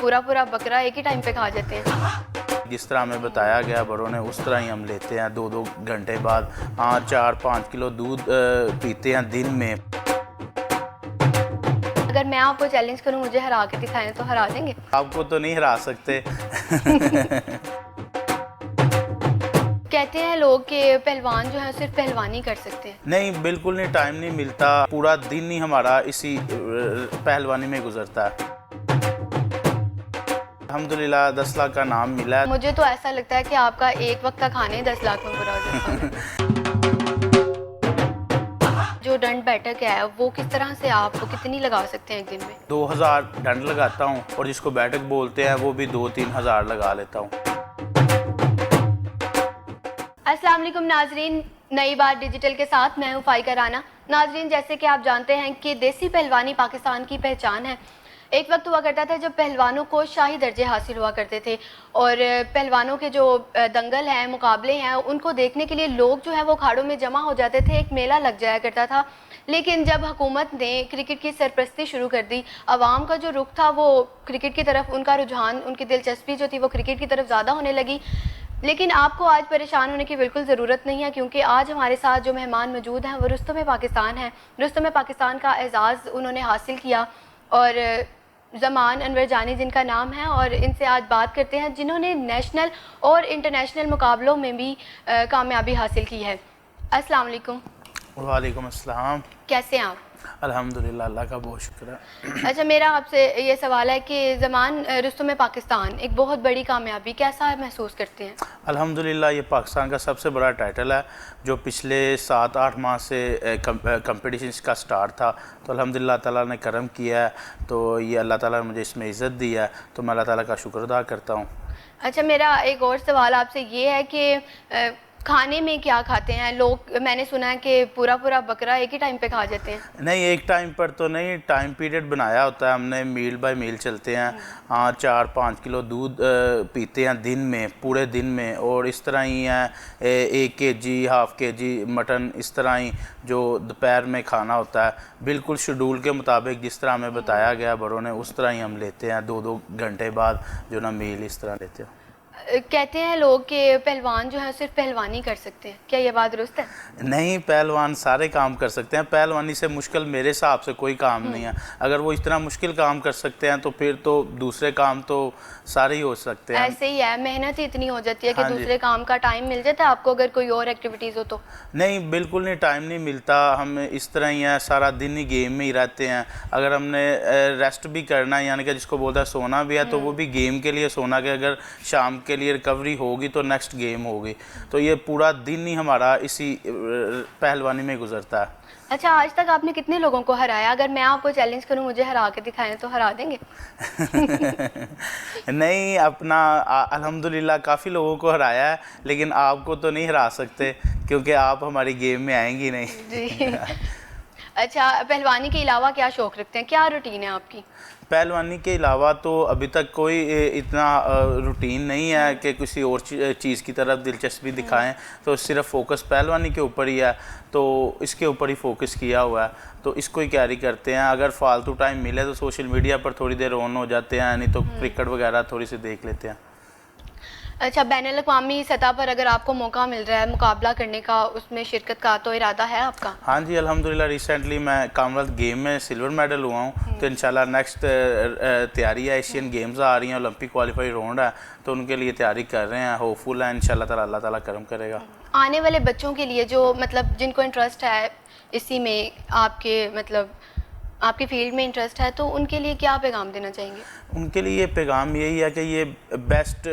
पूरा पूरा बकरा एक ही टाइम पे खा जाते हैं। जिस तरह हमें बताया गया बड़ों ने उस तरह ही हम लेते हैं 2-2 घंटे बाद। हाँ 4-5 किलो दूध पीते हैं दिन में। अगर मैं आपको चैलेंज करूं मुझे हरा के दिखाएं तो हरा देंगे? आपको तो नहीं हरा सकते। कहते हैं लोग कि पहलवान जो है सिर्फ पहलवानी कर सकते हैं। नहीं, बिल्कुल नहीं, टाइम नहीं मिलता। पूरा दिन ही हमारा इसी पहलवानी में गुजरता है। अल्हम्दुलिल्लाह 10 लाख का नाम मिला है। मुझे तो ऐसा लगता है कि आपका एक वक्त का खाने 10 लाख में पूरा हो जाता है। जो दंड बैठक है वो किस तरह से आप कितनी लगा सकते हैं एक दिन में? 2000 दंड लगाता हूँ और जिसको बैठक बोलते हैं वो भी 2-3 हज़ार लगा लेता हूँ। अस्सलाम वालेकुम नाजरीन, नई बात डिजिटल के साथ मैं हूँ फ़ाइका राना। नाजरीन, जैसे कि आप जानते हैं कि देसी पहलवानी पाकिस्तान की पहचान है। एक वक्त हुआ करता था जब पहलवानों को शाही दर्जे हासिल हुआ करते थे और पहलवानों के जो दंगल हैं, मुकाबले हैं, उनको देखने के लिए लोग जो है वो अखाड़ों में जमा हो जाते थे। एक मेला लग जाया करता था। लेकिन जब हुकूमत ने क्रिकेट की सरपरस्ती शुरू कर दी, आवाम का जो रुख था वो क्रिकेट की तरफ, उनका रुझान, उनकी दिलचस्पी जो थी वो क्रिकेट की तरफ ज़्यादा होने लगी। लेकिन आपको आज परेशान होने की बिल्कुल ज़रूरत नहीं है, क्योंकि आज हमारे साथ जो मेहमान मौजूद हैं वो रुस्तम पाकिस्तान है। रुस्तम पाकिस्तान का एजाज़ उन्होंने हासिल किया और ज़मान अनवर जानी जिनका नाम है, और इनसे आज बात करते हैं जिन्होंने नेशनल और इंटरनेशनल मुकाबलों में भी कामयाबी हासिल की है। अस्सलाम वालेकुम। वालेकुम अस्सलाम। कैसे हैं आप? अल्हम्दुलिल्लाह, अल्लाह का बहुत शुक्र है। अच्छा, मेरा आपसे ये सवाल है कि ज़मान रुस्तम पाकिस्तान एक बहुत बड़ी कामयाबी, कैसा महसूस करते हैं? अल्हम्दुलिल्लाह, ये पाकिस्तान का सबसे बड़ा टाइटल है जो पिछले 7-8 माह से कंपटीशन का स्टार्ट था। तो अल्हम्दुलिल्लाह ताला ने करम किया है, तो ये अल्लाह ताला ने मुझे इसमें इज़्ज़त दी है, तो मैं अल्लाह ताला का शुक्र अदा करता हूँ। अच्छा, मेरा एक और सवाल आपसे ये है कि खाने में क्या खाते हैं लोग? मैंने सुना है कि पूरा पूरा बकरा एक ही टाइम पे खा जाते हैं। नहीं, एक टाइम पर तो नहीं, टाइम पीरियड बनाया होता है हमने, मील बाय मील चलते हैं। हाँ 4-5 किलो दूध पीते हैं दिन में, पूरे दिन में। और इस तरह ही है 1 kg, हाफ़ kg मटन, इस तरह ही जो दोपहर में खाना होता है बिल्कुल शेड्यूल के मुताबिक जिस तरह हमें बताया गया बड़ों ने उस तरह ही हम लेते हैं। 2-2 घंटे बाद जो ना मील इस तरह लेते हैं। कहते हैं लोग कि पहलवान जो है सिर्फ पहलवानी कर सकते हैं, क्या ये बात दुरुस्त है? नहीं, पहलवान सारे काम कर सकते हैं। पहलवानी से मुश्किल मेरे हिसाब से कोई काम नहीं है। अगर वो इतना मुश्किल काम कर सकते हैं तो फिर तो दूसरे काम तो सारे ही हो सकते हैं। ऐसे ही है, मेहनत ही इतनी हो जाती है कि हाँ दूसरे काम का टाइम मिल जाता है आपको अगर कोई और एक्टिविटीज़ हो तो? नहीं, बिल्कुल नहीं, टाइम नहीं मिलता। हम इस तरह ही हैं, सारा दिन ही गेम में ही रहते हैं। अगर हमने रेस्ट भी करना है, यानी कि जिसको बोलता है सोना भी है, तो वो भी गेम के लिए सोना के, अगर शाम के लिए रिकवरी होगी तो नेक्स्ट गेम होगी। तो ये पूरा दिन ही हमारा इसी पहलवानी में गुजरता है। अच्छा, आज तक आपने कितने लोगों को हराया? अगर मैं आपको चैलेंज करूं मुझे हरा के दिखाएं तो हरा देंगे? नहीं, अपना अल्हम्दुलिल्लाह काफ़ी लोगों को हराया है, लेकिन आपको तो नहीं हरा सकते क्योंकि आप हमारी गेम में आएंगी नहीं। जी। अच्छा, पहलवानी के अलावा क्या शौक़ रखते हैं, क्या रूटीन है आपकी? पहलवानी के अलावा तो अभी तक कोई इतना रूटीन नहीं है कि किसी और चीज़ की तरफ दिलचस्पी दिखाएं। तो सिर्फ फोकस पहलवानी के ऊपर ही है, तो इसके ऊपर ही फोकस किया हुआ है, तो इसको ही कैरी करते हैं। अगर फालतू टाइम मिले तो सोशल मीडिया पर थोड़ी देर ऑन हो जाते हैं, नहीं तो क्रिकेट वगैरह थोड़ी सी देख लेते हैं। अच्छा, बैनुल-अक़वामी सतह पर अगर आपको मौका मिल रहा है मुकाबला करने का, उसमें शिरकत का तो इरादा है आपका? हाँ जी, अल्हम्दुलिल्लाह रिसेंटली मैं कॉमनवेल्थ गेम में सिल्वर मेडल हुआ हूँ, तो इंशाल्लाह नेक्स्ट तैयारी है। एशियन गेम्स आ रही हैं, ओलंपिक क्वालिफाई राउंड है, तो उनके लिए तैयारी कर रहे हैं। होपफुल है इंशाल्लाह ताला, अल्लाह ताला करम करेगा। आने वाले बच्चों के लिए जो मतलब जिनको इंटरेस्ट है इसी में, आपके मतलब आपकी फील्ड में इंटरेस्ट है, तो उनके लिए क्या पैगाम देना चाहेंगे? उनके लिए पैगाम यही है कि ये बेस्ट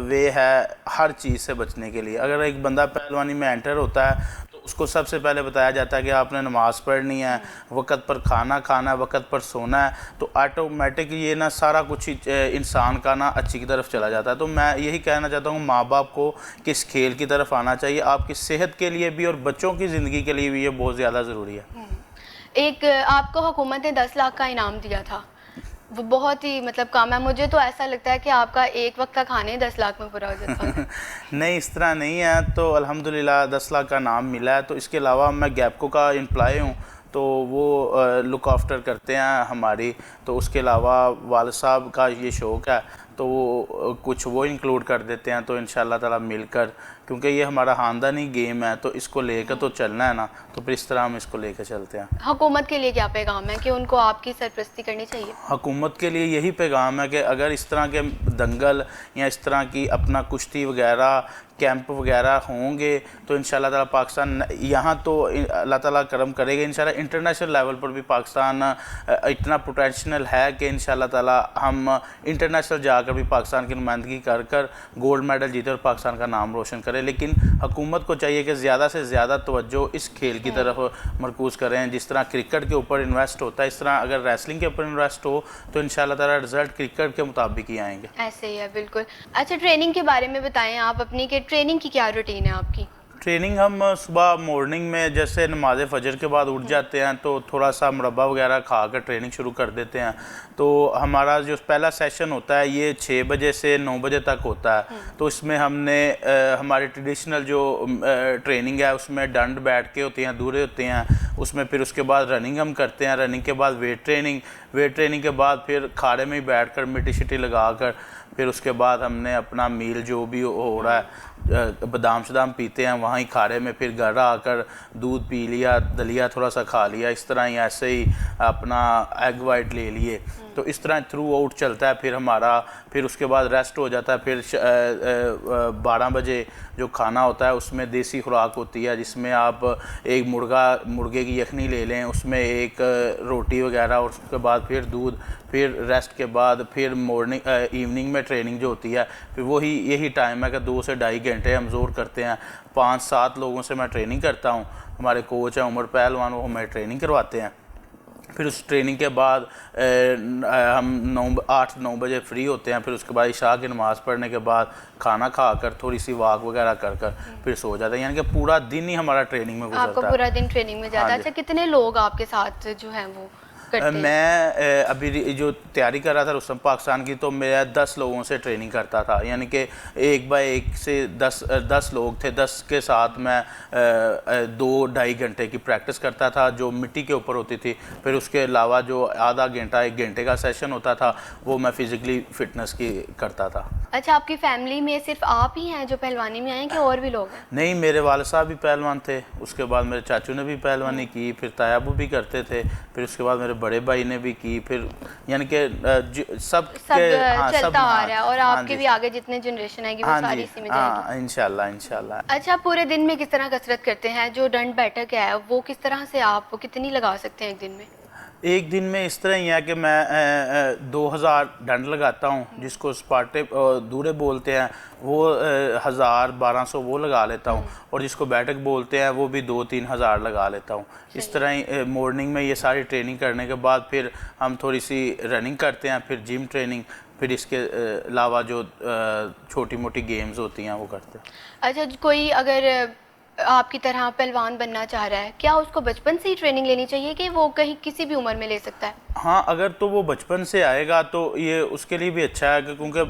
वे है हर चीज़ से बचने के लिए। अगर एक बंदा पहलवानी में एंटर होता है तो उसको सबसे पहले बताया जाता है कि आपने नमाज़ पढ़नी है, वक़्त पर खाना खाना है, वक़्त पर सोना है, तो ऑटोमेटिक ये ना सारा कुछ इंसान का ना अच्छी की तरफ चला जाता है। तो मैं यही कहना चाहता हूँ माँ बाप को कि इस खेल की तरफ आना चाहिए, आपकी सेहत के लिए भी और बच्चों की ज़िंदगी के लिए भी ये बहुत ज़्यादा ज़रूरी है। एक आपको हुकूमत ने 10 लाख का इनाम दिया था, वो बहुत ही मतलब कम है। मुझे तो ऐसा लगता है कि आपका एक वक्त का खाने 10 लाख में पूरा हो जाता है। नहीं, इस तरह नहीं है। तो अल्हम्दुलिल्लाह 10 लाख का नाम मिला है। तो इसके अलावा मैं गैपको का एम्प्लॉय हूँ, तो वो लुक आफ्टर करते हैं हमारी। तो उसके अलावा वालिद साहब का ये शौक़ है तो वो कुछ वो इंक्लूड कर देते हैं। तो इंशाल्लाह ताला मिलकर, क्योंकि ये हमारा ख़ानदानी गेम है तो इसको लेकर तो चलना है ना, तो फिर इस तरह हम इसको लेकर चलते हैं। हुकूमत के लिए क्या पैगाम है कि उनको आपकी सरपरस्ती करनी चाहिए? हुकूमत के लिए यही पैगाम है कि अगर इस तरह के दंगल या इस तरह की अपना कुश्ती वगैरह कैंप वगैरह होंगे तो इंशाल्लाह ताला पाकिस्तान यहाँ तो अल्लाह ताला करम करेगा। इंशाल्लाह इंटरनेशनल लेवल पर भी पाकिस्तान इतना पोटेंशियल है कि इंशाल्लाह ताला हम इंटरनेशनल जाकर भी पाकिस्तान की नुमाइंदगी कर कर गोल्ड मेडल जीते और पाकिस्तान का नाम रोशन करें। लेकिन हुकूमत को चाहिए कि ज़्यादा से ज़्यादा तवज्जो इस खेल की तरफ मरकूज़ करें। जिस तरह क्रिकेट के ऊपर इन्वेस्ट होता है, इस तरह अगर रेसलिंग के ऊपर इन्वेस्ट हो तो इंशाल्लाह ताला रिजल्ट क्रिकेट के मुताबिक ही आएंगे। ऐसे ही है, बिल्कुल। अच्छा, ट्रेनिंग के बारे में बताएं आप अपनी, कि ट्रेनिंग की क्या रूटीन है आपकी? ट्रेनिंग हम सुबह मॉर्निंग में जैसे नमाज फजर के बाद उठ जाते हैं तो थोड़ा सा मुरब्बा वगैरह खा कर ट्रेनिंग शुरू कर देते हैं। तो हमारा जो पहला सेशन होता है ये 6 बजे से 9 बजे तक होता है। तो इसमें हमने हमारे ट्रेडिशनल जो ट्रेनिंग है उसमें डंड बैठ के होते हैं, दूरे होते हैं, उसमें फिर उसके बाद रनिंग हम करते हैं। रनिंग के बाद वेट ट्रेनिंग के बाद फिर खाड़े में ही बैठ कर मिट्टी शिट्टी लगा कर फिर उसके बाद हमने अपना मील जो भी हो रहा है बादाम शदाम पीते हैं वहाँ ही खाड़े में, फिर घर आकर दूध पी लिया, दलिया थोड़ा सा खा लिया, इस तरह ही ऐसे ही अपना एग वाइट ले लिए। तो इस तरह थ्रू आउट चलता है। फिर हमारा फिर उसके बाद रेस्ट हो जाता है। फिर 12 बजे जो खाना होता है उसमें देसी खुराक होती है जिसमें आप एक मुर्गे की यखनी ले लें, उसमें एक रोटी वगैरह और उसके बाद फिर दूध, फिर रेस्ट के बाद फिर इवनिंग में ट्रेनिंग जो होती है फिर वही यही टाइम है कि 2 से ढाई घंटे हम जोर करते हैं। 5-7 लोगों से मैं ट्रेनिंग करता हूँ। हमारे कोच हैं उमर पहलवान, वो हमें ट्रेनिंग करवाते हैं। फिर उस ट्रेनिंग के बाद हम 8-9 बजे फ्री होते हैं। फिर उसके बाद इशा की नमाज़ पढ़ने के बाद खाना खाकर थोड़ी सी वॉक वगैरह कर फिर सो जाते हैं। यानी कि पूरा दिन ही हमारा ट्रेनिंग में गुजरता है। आपका पूरा दिन ट्रेनिंग में जाता है। अच्छा, कितने लोग आपके साथ जो हैं वो करते हैं? मैं अभी जो तैयारी कर रहा था रुस्तम पाकिस्तान की, तो मैं 10 लोगों से ट्रेनिंग करता था। यानी कि 1 बाय 1 से 10 लोग थे। 10 के साथ मैं 2-2.5 घंटे की प्रैक्टिस करता था जो मिट्टी के ऊपर होती थी। फिर उसके अलावा जो आधा घंटा 1 घंटे का सेशन होता था वो मैं फिज़िकली फ़िटनेस की करता था। अच्छा, आपकी फैमिली में सिर्फ आप ही हैं जो पहलवानी में आए कि और भी लोग हैं? नहीं, मेरे वालिद साहब भी पहलवान थे, उसके बाद मेरे चाचू ने भी पहलवानी की, फिर तायाबू भी करते थे, फिर उसके बाद मेरे बड़े भाई ने भी की, फिर यानी कि सब चलता आ रहा है। और आपके भी आगे जितने जनरेशन आएगी वो सारी इसी में जाएगी इंशाल्लाह। अच्छा, पूरे दिन में किस तरह कसरत करते हैं? जो दंड बैठक है वो किस तरह से आप कितनी लगा सकते हैं एक दिन में? एक दिन में इस तरह ही है कि मैं 2000 डंड लगाता हूँ, जिसको स्पाटे दूरे बोलते हैं, वो 1000-1200 वो लगा लेता हूँ, और जिसको बैठक बोलते हैं वो भी 2-3 हज़ार लगा लेता हूँ। इस तरह ही मॉर्निंग में ये सारी ट्रेनिंग करने के बाद फिर हम थोड़ी सी रनिंग करते हैं, फिर जिम ट्रेनिंग, फिर इसके अलावा जो छोटी मोटी गेम्स होती हैं वो करते हैं। अच्छा, कोई अगर आपकी तरह पहलवान बनना चाह रहा है, क्या उसको बचपन से ही ट्रेनिंग लेनी चाहिए कि वो कहीं किसी भी उम्र में ले सकता है? हाँ, अगर तो वो बचपन से आएगा तो ये उसके लिए भी अच्छा है, क्योंकि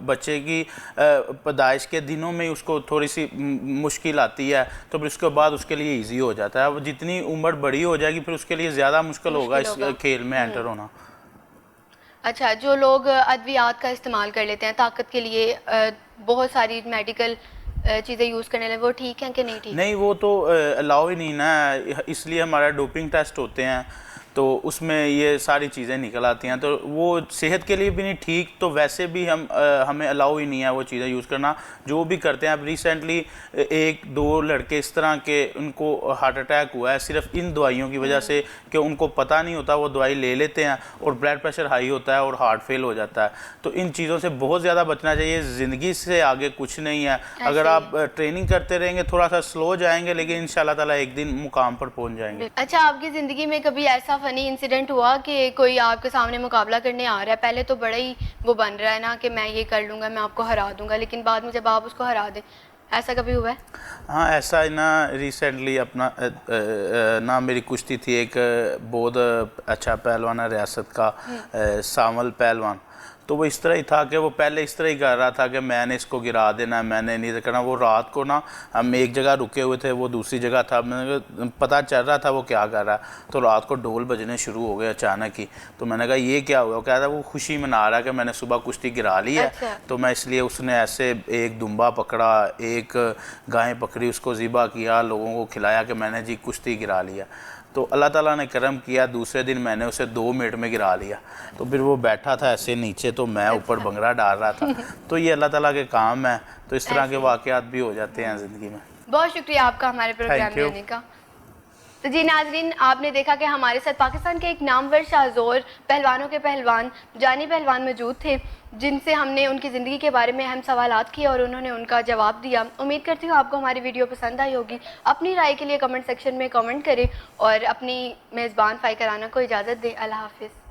बच्चे की पैदाइश के दिनों में उसको थोड़ी सी मुश्किल आती है, तो फिर उसके बाद उसके लिए इजी हो जाता है। अब जितनी उम्र बड़ी हो जाएगी फिर उसके लिए ज़्यादा मुश्किल होगा इस खेल में एंटर होना। अच्छा, जो लोग अद्वियात का इस्तेमाल कर लेते हैं ताकत के लिए, बहुत सारी मेडिकल चीज़ें यूज़ करने लगे, वो ठीक है कि नहीं ठीक? नहीं, वो तो अलाउ ही नहीं ना, इसलिए हमारा डोपिंग टेस्ट होते हैं तो उसमें ये सारी चीज़ें निकल आती हैं, तो वो सेहत के लिए भी नहीं ठीक, तो वैसे भी हमें अलाउ ही नहीं है वो चीज़ें यूज़ करना। जो भी करते हैं, अब रिसेंटली 1-2 लड़के इस तरह के उनको हार्ट अटैक हुआ है सिर्फ इन दवाइयों की वजह से कि उनको पता नहीं होता, वो दवाई ले लेते हैं और ब्लड प्रेशर हाई होता है और हार्ट फेल हो जाता है। तो इन चीज़ों से बहुत ज़्यादा बचना चाहिए। ज़िंदगी से आगे कुछ नहीं है। अगर आप ट्रेनिंग करते रहेंगे, थोड़ा सा स्लो जाएंगे, लेकिन इंशाल्लाह ताला एक दिन मुकाम पर पहुँच जाएंगे। अच्छा, आपकी ज़िंदगी में कभी ऐसा फ़नी इंसिडेंट हुआ कि कोई आपके सामने मुकाबला करने आ रहा है, पहले तो बड़ा ही वो बन रहा है ना कि मैं ये कर लूँगा, मैं आपको हरा दूँगा, लेकिन बाद में जब आप उसको हरा दें, ऐसा कभी हुआ है? हाँ, ऐसा ना रिसेंटली अपना ना मेरी कुश्ती थी, एक बहुत अच्छा पहलवान है रियासत का, सामल पहलवान, तो वो इस तरह ही था कि वो पहले इस तरह ही कर रहा था कि मैंने इसको गिरा देना है, मैंने नहीं करना। वो रात को ना हम एक जगह रुके हुए थे, वो दूसरी जगह था, मैंने पता चल रहा था वो क्या कर रहा है। तो रात को ढोल बजने शुरू हो गए अचानक ही। तो मैंने कहा ये क्या हुआ? कह रहा वो खुशी मना रहा है कि मैंने सुबह कुश्ती गिरा ली है। अच्छा। तो मैं इसलिए, उसने ऐसे एक दुम्बा पकड़ा, एक गाय पकड़ी, उसको ज़िबा किया, लोगों को खिलाया कि मैंने जी कुश्ती गिरा लिया। तो अल्लाह ताला ने करम किया, दूसरे दिन मैंने उसे 2 मिनट में गिरा लिया। तो फिर वो बैठा था ऐसे नीचे, तो मैं ऊपर भंगड़ा डाल रहा था। तो ये अल्लाह ताला के काम है, तो इस तरह के वाक़यात भी हो जाते हैं ज़िंदगी में। बहुत शुक्रिया आपका हमारे प्रोग्राम Thank में you. आने का। तो जी नाजरीन, आपने देखा कि हमारे साथ पाकिस्तान के एक नामवर शाहज़ोर पहलवानों के पहलवान जानी पहलवान मौजूद थे, जिनसे हमने उनकी ज़िंदगी के बारे में अहम सवालात किए और उन्होंने उनका जवाब दिया। उम्मीद करती हूँ आपको हमारी वीडियो पसंद आई होगी। अपनी राय के लिए कमेंट सेक्शन में कमेंट करें और अपनी मेज़बान फ़ाइका राना को इजाज़त दें। अल्लाह हाफ़िज़।